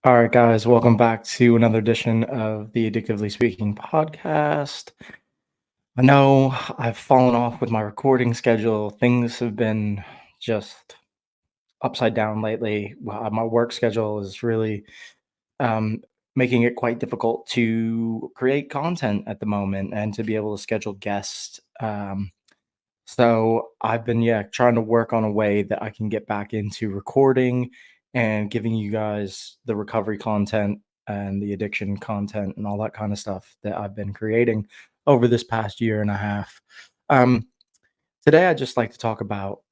All right, guys, welcome back to another edition of the Addictively Speaking podcast. I know I've fallen off with my recording schedule. Things have been just upside down lately. My work schedule is really um, making it quite difficult to create content at the moment and to be able to schedule guests. So I've been, yeah, trying to work on a way that I can get back into recording and giving you guys the recovery content and the addiction content and all that kind of stuff that I've been creating over this past year and a half. Um, Today, I'd just like to talk about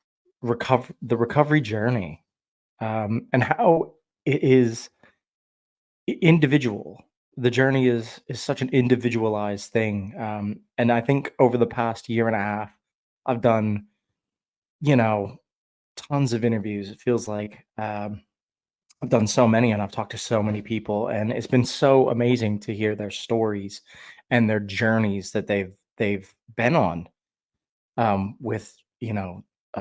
the recovery journey, and how it is individual. The journey is such an individualized thing, and I think over the past year and a half, I've done you know tons of interviews. It feels like I've done so many, and I've talked to so many people, and it's been so amazing to hear their stories and their journeys that they've been on with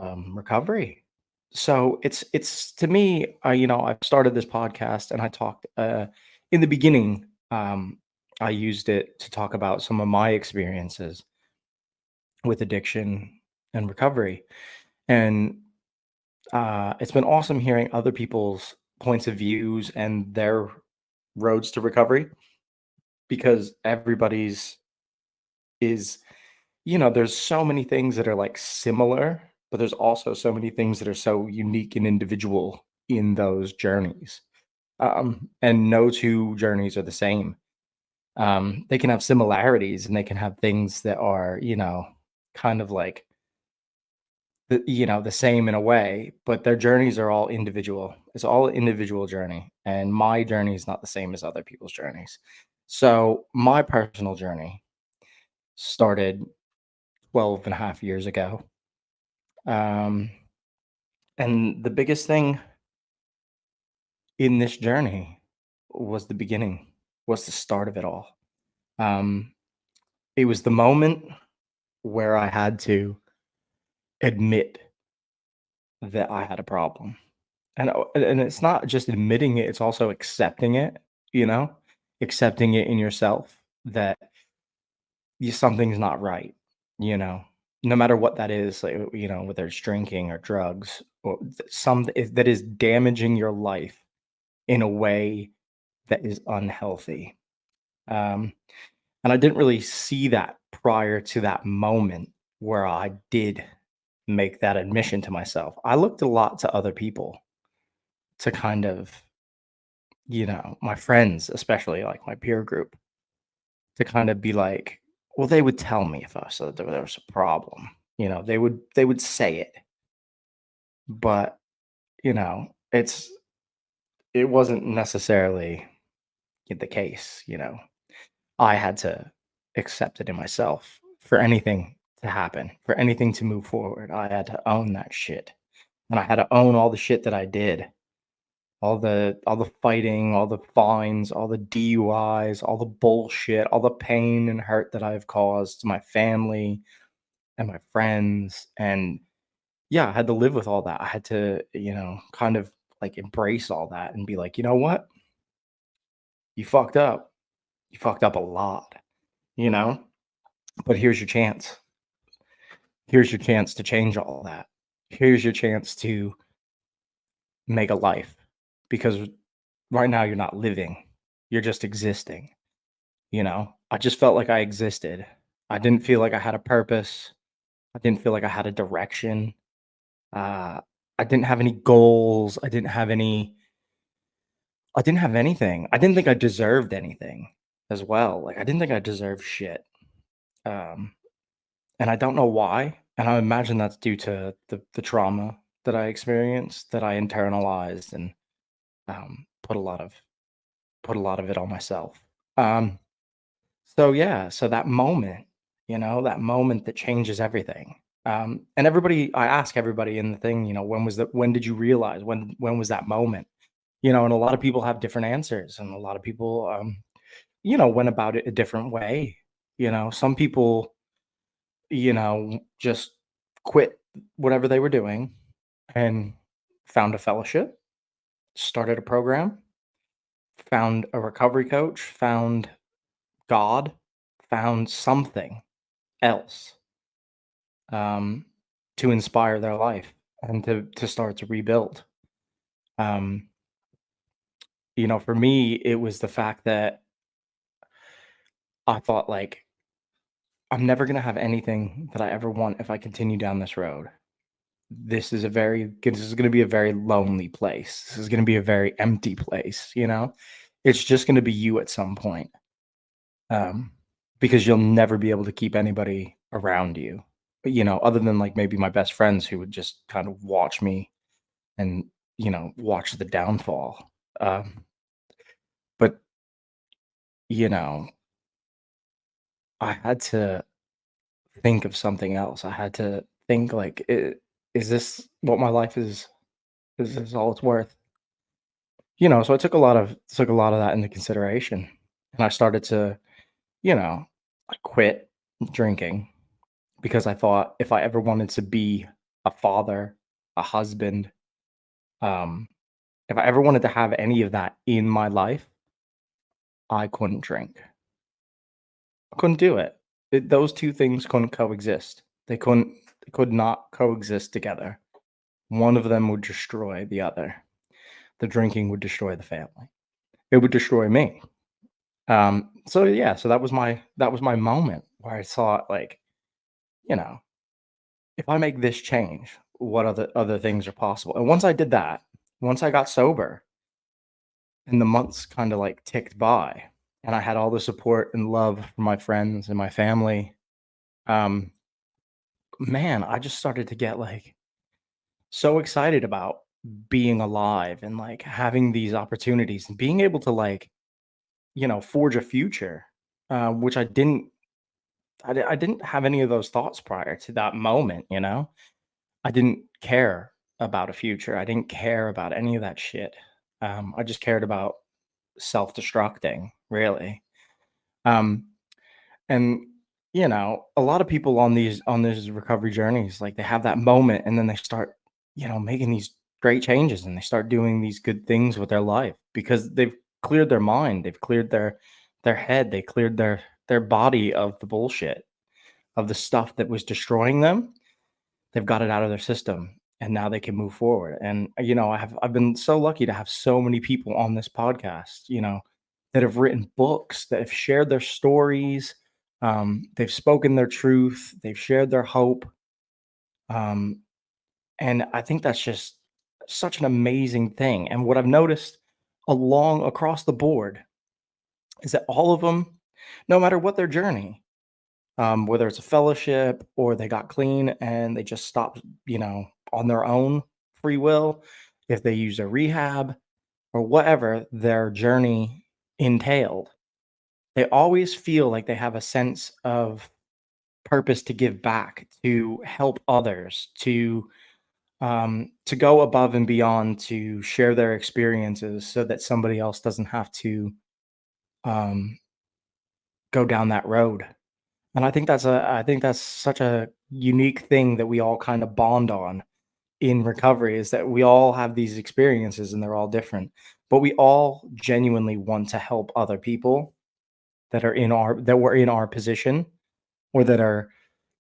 recovery. So it's to me, I've started this podcast, and I talked in the beginning. I used it to talk about some of my experiences with addiction and recovery, and it's been awesome hearing other people's points of views and their roads to recovery, because everybody's is there's so many things that are like similar, but there's also so many things that are so unique and individual in those journeys. And no two journeys are the same. They can have similarities, and they can have things that are, kind of like the same in a way, but their journeys are all individual. It's all an individual journey, and my journey is not the same as other people's journeys. So my personal journey started 12 and a half years ago. Um, and the biggest thing in this journey was the beginning, was the start of it all. Um, it was the moment where I had to admit that I had a problem. And it's not just admitting it, it's also accepting it, you know? Accepting it in yourself that something's not right, you know? No matter what that is, like, whether it's drinking or drugs or that is damaging your life in a way that is unhealthy. Um, and I didn't really see that prior to that moment where I did make that admission to myself. I looked a lot to other people to kind of, my friends, especially like my peer group, to kind of be like, well, they would tell me if I said that there was a problem. They would say it, but it wasn't necessarily the case. I had to accept it in myself for anything to happen, for anything to move forward. I had to own that shit. And I had to own all the shit that I did. All the fighting, all the fines, all the DUIs, all the bullshit, all the pain and hurt that I've caused to my family and my friends. And yeah, I had to live with all that. I had to, kind of like embrace all that and be like, you know what? You fucked up. You fucked up a lot, you know? But here's your chance. Here's your chance to change all that. Here's your chance to make a life, because right now you're not living. You're just existing, I just felt like I existed. I didn't feel like I had a purpose. I didn't feel like I had a direction. Uh, I didn't have any goals. I didn't have anything. I didn't think I deserved anything as well. Like, I didn't think I deserved shit. Um, and I don't know why. And I imagine that's due to the trauma that I experienced, that I internalized, and put a lot of it on myself. Um, so yeah, so that moment that changes everything. And I ask everybody in the thing, when did you realize, when was that moment? And a lot of people have different answers, and a lot of people, went about it a different way. Some people, just quit whatever they were doing and found a fellowship, started a program, found a recovery coach, found God, found something else, um, to inspire their life and to start to rebuild. Um, for me, it was the fact that I thought, like, I'm never gonna have anything that I ever want if I continue down this road. This is gonna be a very lonely place. This is gonna be a very empty place, you know? It's just gonna be you at some point, um, because you'll never be able to keep anybody around you, other than, like, maybe my best friends who would just kind of watch me and, watch the downfall. But, you know, I had to think of something else. I had to think, like, "Is this what my life is? Is this all it's worth?" So I took a lot of that into consideration, and I started to, I quit drinking because I thought if I ever wanted to be a father, a husband, um, if I ever wanted to have any of that in my life, I couldn't drink. I couldn't do it. Those 2 things couldn't coexist. They could not coexist together. One of them would destroy the other. The drinking would destroy the family. It would destroy me. So yeah, so that was my moment where I thought, like, you know, if I make this change, what other things are possible? And once I did that, once I got sober and the months kind of like ticked by and I had all the support and love from my friends and my family, um, man, I just started to get like so excited about being alive and like having these opportunities and being able to like, forge a future, which I didn't have any of those thoughts prior to that moment, you know? I didn't care about a future. I didn't care about any of that shit. I just cared about self-destructing, really. Um, and a lot of people on these recovery journeys, like they have that moment and then they start, making these great changes and they start doing these good things with their life because they've cleared their mind, they've cleared their head, they cleared their body of the bullshit, of the stuff that was destroying them. They've got it out of their system and now they can move forward. And I've been so lucky to have so many people on this podcast, that have written books, that have shared their stories, they've spoken their truth, they've shared their hope. Um, and I think that's just such an amazing thing. And what I've noticed along across the board is that all of them, no matter what their journey, whether it's a fellowship or they got clean and they just stopped, on their own free will, if they use a rehab or whatever their journey entailed, they always feel like they have a sense of purpose to give back, to help others, to go above and beyond, to share their experiences so that somebody else doesn't have to um, go down that road. And I think that's such a unique thing that we all kind of bond on in recovery is that we all have these experiences and they're all different, but we all genuinely want to help other people that were in our position or that are,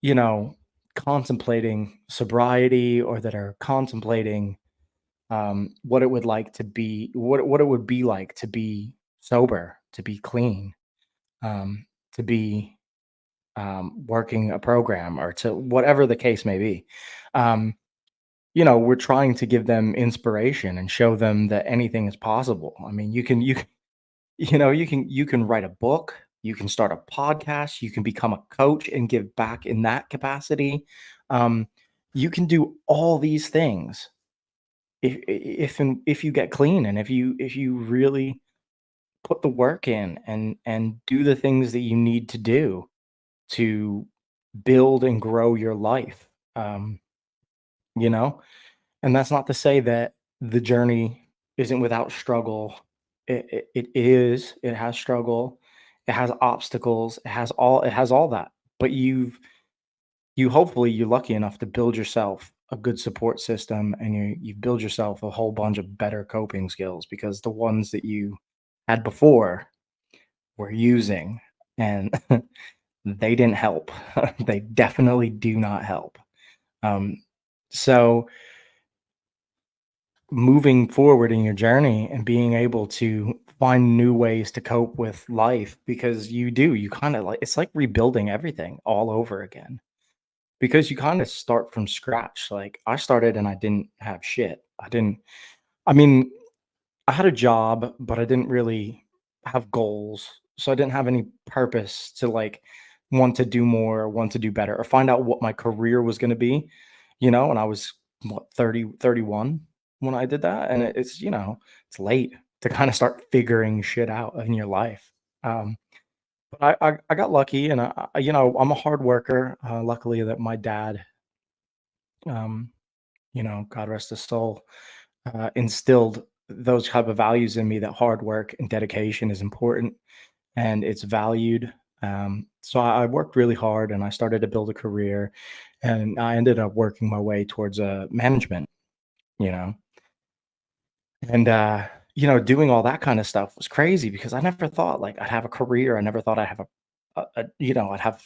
you know, contemplating sobriety or that are contemplating what it would be like to be sober, to be clean, to be working a program or to whatever the case may be. Um, we're trying to give them inspiration and show them that anything is possible. I mean, you can write a book, you can start a podcast, you can become a coach and give back in that capacity. Um, you can do all these things if you get clean and if you really put the work in and do the things that you need to do to build and grow your life. Um, you know, and that's not to say that the journey isn't without struggle. It is. It has struggle. It has obstacles. It has all that. But hopefully you're lucky enough to build yourself a good support system and you build yourself a whole bunch of better coping skills because the ones that you had before were using, and they didn't help. They definitely do not help. Um, so moving forward in your journey and being able to find new ways to cope with life, because you kind of like, it's like rebuilding everything all over again, because you kind of start from scratch. Like I started and I didn't have shit. I mean, I had a job, but I didn't really have goals. So I didn't have any purpose to like want to do more, want to do better, or find out what my career was going to be, and I was what, 30, 31 when I did that. And it's, it's late to kind of start figuring shit out in your life. Um, but I got lucky, and I'm a hard worker. Luckily that my dad, um, God rest his soul, instilled those type of values in me, that hard work and dedication is important and it's valued. So I worked really hard and I started to build a career, and I ended up working my way towards management, you know, and doing all that kind of stuff was crazy because I never thought like I'd have a career. I never thought I'd have I'd have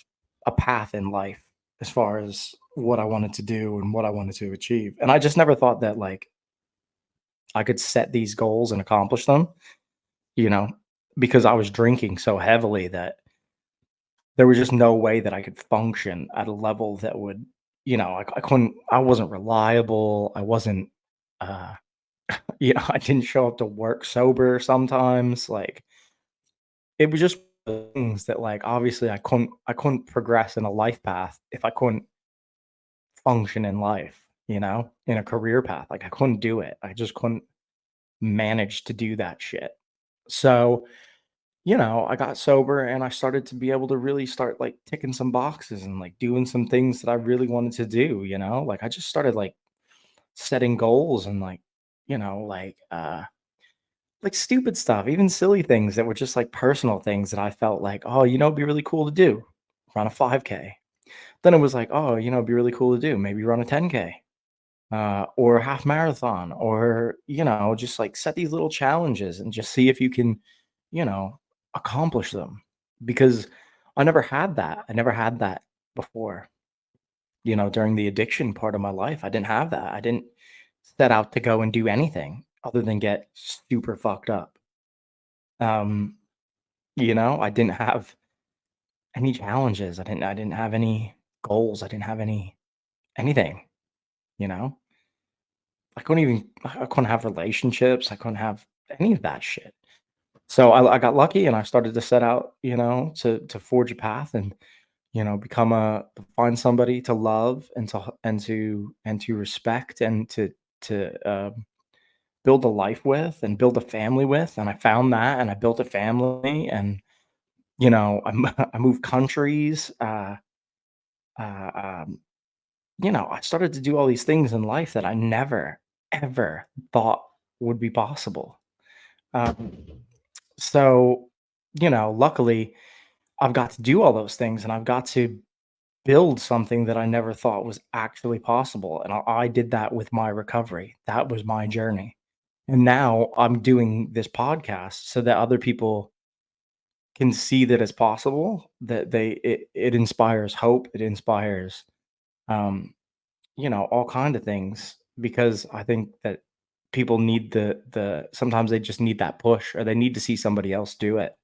a path in life as far as what I wanted to do and what I wanted to achieve. And I just never thought that like I could set these goals and accomplish them, you know, because I was drinking so heavily that there was just no way that I could function at a level that would, I couldn't, I wasn't reliable. I wasn't, uh, I didn't show up to work sober sometimes. Like it was just things that like, obviously I couldn't progress in a life path if I couldn't function in life, in a career path. Like I couldn't do it. I just couldn't manage to do that shit. So, I got sober and I started to be able to really start like ticking some boxes and like doing some things that I really wanted to do, Like I just started like setting goals and like, like stupid stuff, even silly things that were just like personal things that I felt like, oh, it'd be really cool to do. Run a 5K. Then it was like, oh, it'd be really cool to do. Maybe run a 10K. Or a half marathon, or just like set these little challenges and just see if you can, you know accomplish them, because I never had that before. During the addiction part of my life, I didn't have that. I didn't set out to go and do anything other than get super fucked up. um I didn't have any challenges. I didn't have any goals. I didn't have anything, you know I couldn't have relationships. I couldn't have any of that shit. So I got lucky and I started to set out, to forge a path and, become find somebody to love and to respect and to build a life with and build a family with. And I found that and I built a family, and, I moved countries. Uh, um, I started to do all these things in life that I never, ever thought would be possible. Um, so, luckily, I've got to do all those things and I've got to build something that I never thought was actually possible. And I did that with my recovery. That was my journey. And now I'm doing this podcast so that other people can see that it's possible, that it inspires hope, it inspires um all kind of things, because I think that people need the sometimes they just need that push, or they need to see somebody else do it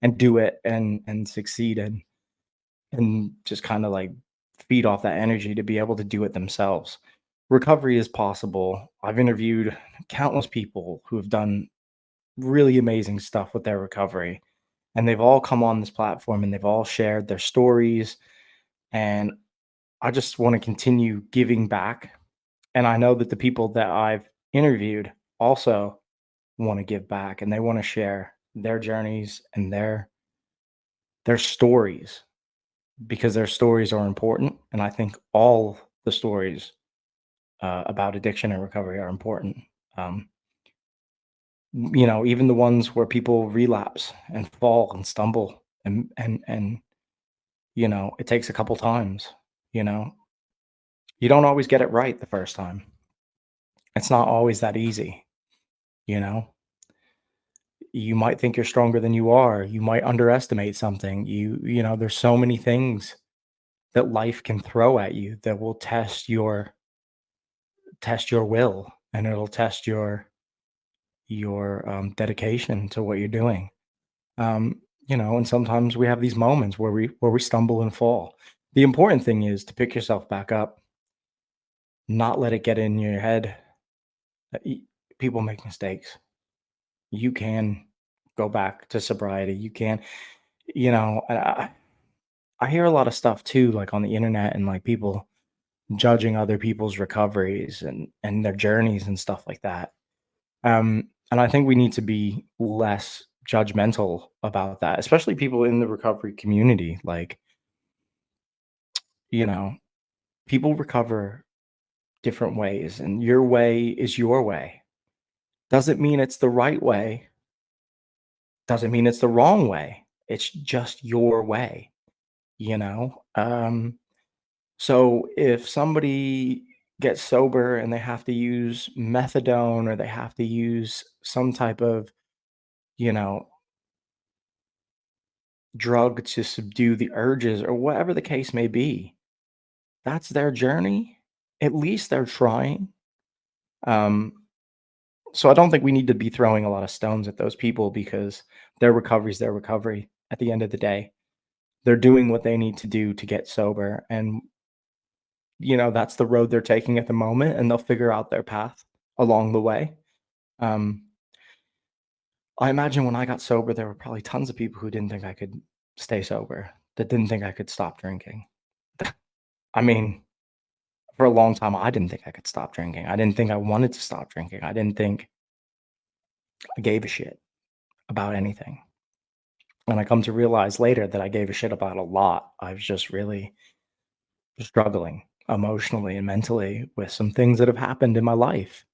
and succeed, and just kind of like feed off that energy to be able to do it themselves. Recovery is possible. I've interviewed countless people who have done really amazing stuff with their recovery, and they've all come on this platform and they've all shared their stories. And I just want to continue giving back. And I know that the people that I've interviewed also want to give back, and they want to share their journeys and their stories, because their stories are important. And I think all the stories about addiction and recovery are important. Um, even the ones where people relapse and fall and stumble, and it takes a couple times. You know, you don't always get it right the first time. It's not always that easy. You know, You might think you're stronger than you are. You might underestimate something. There's so many things that life can throw at you that will test your will, and it'll test your dedication to what you're doing. And sometimes we have these moments where we stumble and fall. The important thing is to pick yourself back up, not let it get in your head. People make mistakes. You can go back to sobriety. You can, I hear a lot of stuff too, like on the internet, and like people judging other people's recoveries and their journeys and stuff like that. And I think we need to be less judgmental about that, especially people in the recovery community. Like, you know, people recover different ways, and your way is your way. Doesn't mean it's the right way, doesn't mean it's the wrong way. It's just your way, you know? So if somebody gets sober and they have to use methadone, or they have to use some type of, you know, drug to subdue the urges, or whatever the case may be, that's their journey. At least they're trying. Um, so I don't think we need to be throwing a lot of stones at those people, because their recovery is their recovery at the end of the day. They're doing what they need to do to get sober, and that's the road they're taking at the moment, and they'll figure out their path along the way. Um, I imagine when I got sober, there were probably tons of people who didn't think I could stay sober, that didn't think I could stop drinking. I mean, for a long time, I didn't think I could stop drinking. I didn't think I wanted to stop drinking. I didn't think I gave a shit about anything. And I come to realize later that I gave a shit about a lot. I was just really struggling emotionally and mentally with some things that have happened in my life.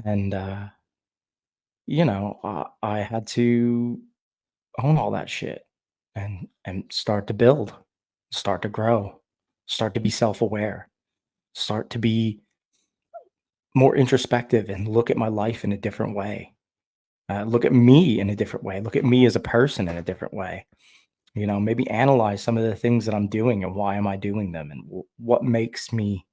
And, I had to own all that shit, and start to build, start to grow, start to be self-aware, start to be more introspective, and look at my life in a different way. Look at me in a different way. Look at me as a person in a different way. Maybe analyze some of the things that I'm doing, and why am I doing them, and what makes me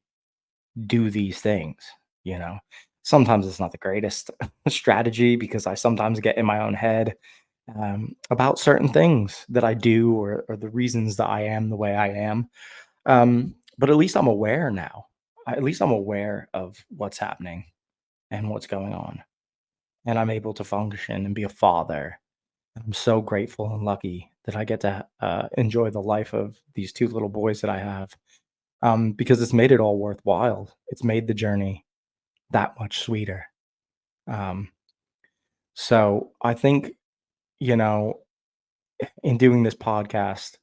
do these things. You know, Sometimes it's not the greatest strategy, because I sometimes get in my own head about certain things that I do, or the reasons that I am the way I am. But at least I'm aware now. At least I'm aware of what's happening and what's going on, and I'm able to function and be a father. I'm so grateful and lucky that I get to enjoy the life of these two little boys that I have, because it's made it all worthwhile. It's made the journey that much sweeter. Um, so I think, you know, in doing this podcast,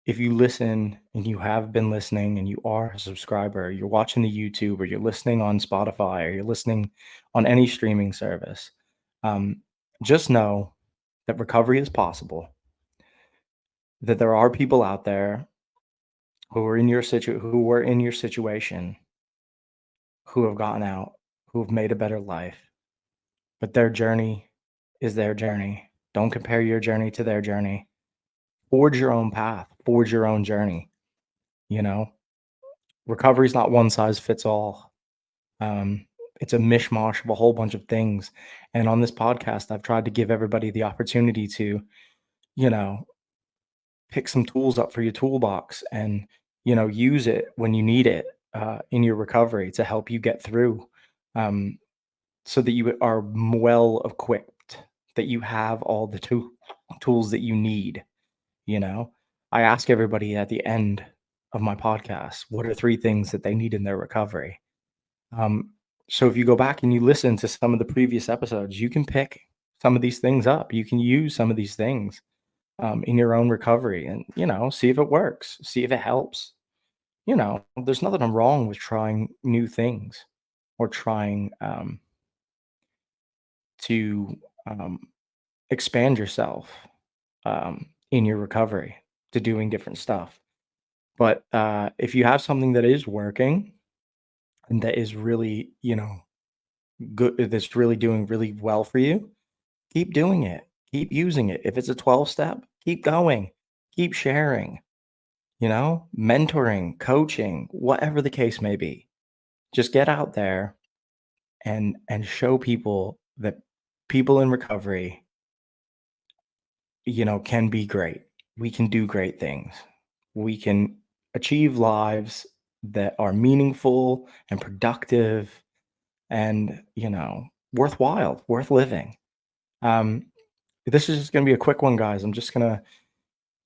if you listen, and you have been listening, and you are a subscriber, you're watching the YouTube, or you're listening on Spotify, or you're listening on any streaming service, um, just know that recovery is possible, that there are people out there who were in your situation, who have gotten out, who have made a better life, but their journey is their journey. Don't compare your journey to their journey. Forge your own path, forge your own journey. You know, Recovery is not one size fits all. Um, it's a mishmash of a whole bunch of things. And on this podcast, I've tried to give everybody the opportunity to, you know, pick some tools up for your toolbox, and, use it when you need it in your recovery to help you get through, um, so that you are well equipped, that you have all the tools that you need. You know, I ask everybody at the end of my podcast, what are three things that they need in their recovery? Um, so if you go back and you listen to some of the previous episodes, you can pick some of these things up. You can use some of these things in your own recovery, and, see if it works, see if it helps. There's nothing wrong with trying new things, or trying to um, expand yourself in your recovery, to doing different stuff. But if you have something that is working, and that is really, good, that's really doing really well for you, keep doing it. Keep using it. If it's a 12 step, keep going. Keep sharing, mentoring, coaching, whatever the case may be. Just get out there and show people that people in recovery, can be great. We can do great things. We can achieve lives that are meaningful and productive and, worthwhile, worth living. Um, this is just going to be a quick one, guys. I'm just going to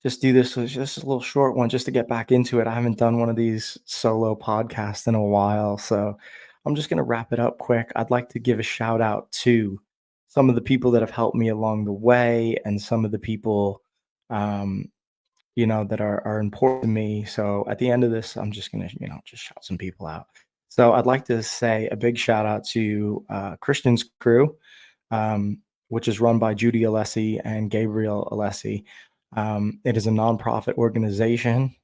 just do this. Just a little short one just to get back into it. I haven't done one of these solo podcasts in a while. So I'm just going to wrap it up quick. I'd like to give a shout out to some of the people that have helped me along the way and some of the people, um, that are important to me. So at the end of this, I'm just going to, just shout some people out. So I'd like to say a big shout out to Christian's Crew, which is run by Judy Alessi and Gabriel Alessi. It is a nonprofit organization,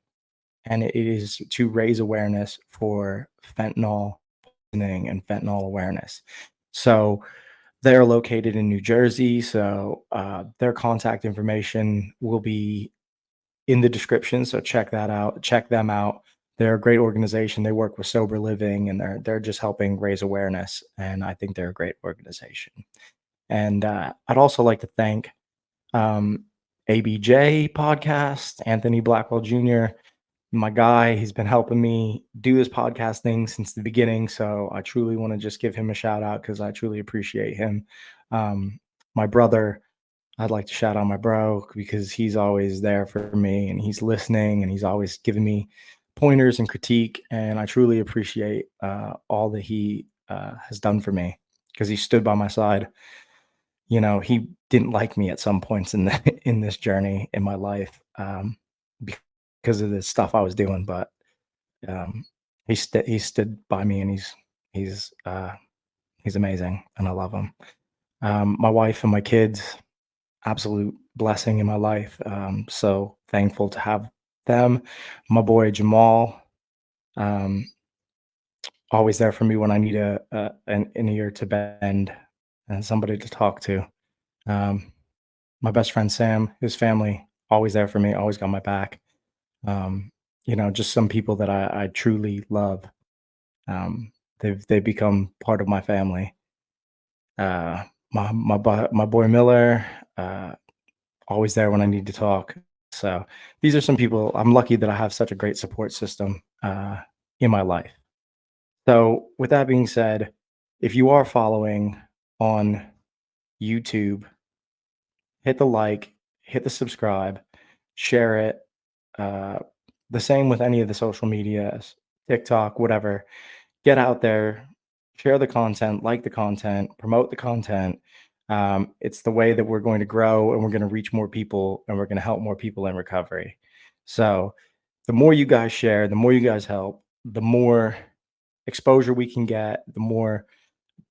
and it is to raise awareness for fentanyl poisoning and fentanyl awareness. So they're located in New Jersey. So their contact information will be in the description. So check that out. Check them out. They're a great organization. They work with sober living, and they're just helping raise awareness. And I think they're a great organization. And I'd also like to thank um, ABJ podcast, Anthony Blackwell Jr., my guy. He's been helping me do this podcast thing since the beginning. So I truly want to just give him a shout out because I truly appreciate him. My brother, I'd like to shout out my bro because he's always there for me and he's listening and he's always giving me pointers and critique. And I truly appreciate all that he has done for me because he stood by my side. He didn't like me at some points in the in this journey in my life, because of the stuff I was doing, but um, he stood by me, and he's amazing, and I love him. My wife and my kids, absolute blessing in my life. So thankful to have them. My boy Jamal, um, always there for me when I need an ear to bend and somebody to talk to. Um, my best friend Sam, his family, always there for me, always got my back. Um, just some people that I truly love. They've become part of my family. Uh, my boy Miller, uh, always there when I need to talk. So these are some people. I'm lucky that I have such a great support system in my life. So with that being said, if you are following on YouTube, hit the like, hit the subscribe, share it. Uh, the same with any of the social medias, TikTok, whatever. Get out there, share the content, like the content, promote the content. It's the way that we're going to grow and we're going to reach more people and we're going to help more people in recovery. So the more you guys share, the more you guys help, the more exposure we can get, the more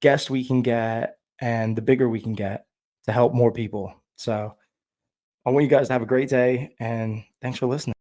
guests we can get, and the bigger we can get to help more people. So I want you guys to have a great day and thanks for listening.